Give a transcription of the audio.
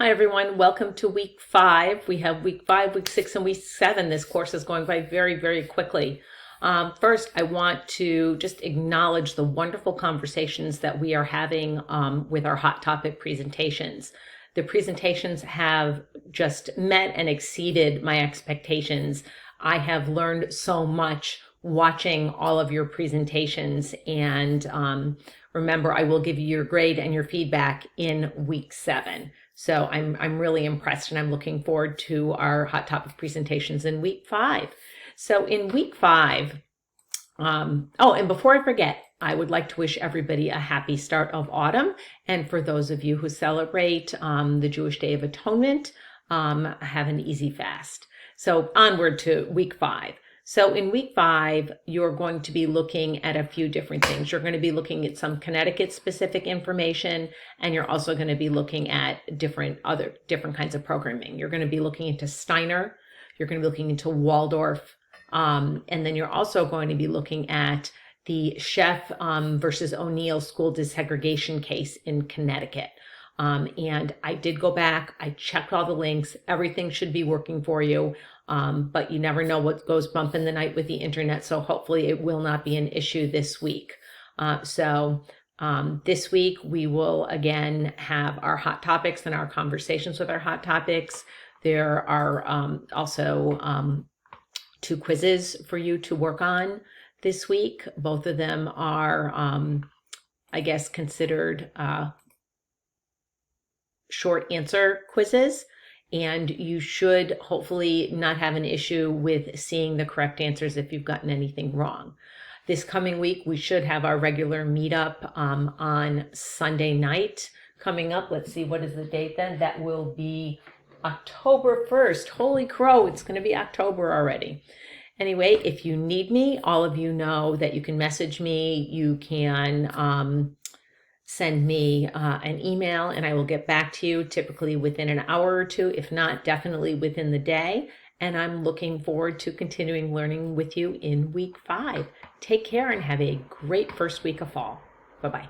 Hi everyone, welcome to week 5. We have week 5, week 6, and week 7. This course is going by very, very quickly. First, I want to just acknowledge the wonderful conversations that we are having with our hot topic presentations. The presentations have just met and exceeded my expectations. I have learned so much watching all of your presentations, and remember, I will give you your grade and your feedback in week 7. So I'm really impressed, and I'm looking forward to our hot topic presentations in week 5. So in week 5, and before I forget, I would like to wish everybody a happy start of autumn. And for those of you who celebrate the Jewish Day of Atonement, have an easy fast. So onward to week 5. So in week 5, you're going to be looking at a few different things. You're going to be looking at some Connecticut specific information, and you're also going to be looking at different kinds of programming. You're going to be looking into Steiner, you're going to be looking into Waldorf, and then you're also going to be looking at the Chef versus O'Neill school desegregation case in Connecticut. And I did go back, I checked all the links, everything should be working for you. But you never know what goes bump in the night with the internet, so hopefully it will not be an issue this week. This week we will again have our hot topics and our conversations with our hot topics. There are also 2 quizzes for you to work on this week. Both of them are, I guess, considered short answer quizzes. And you should hopefully not have an issue with seeing the correct answers if you've gotten anything wrong. This coming week, we should have our regular meetup on Sunday night coming up. Let's see, what is the date then? That will be October 1st. Holy crow, it's going to be October already. Anyway, if you need me, all of you know that you can message me. You can send me an email, and I will get back to you typically within an hour or 2, if not definitely within the day. And I'm looking forward to continuing learning with you in week 5. Take care and have a great first week of fall. Bye-bye.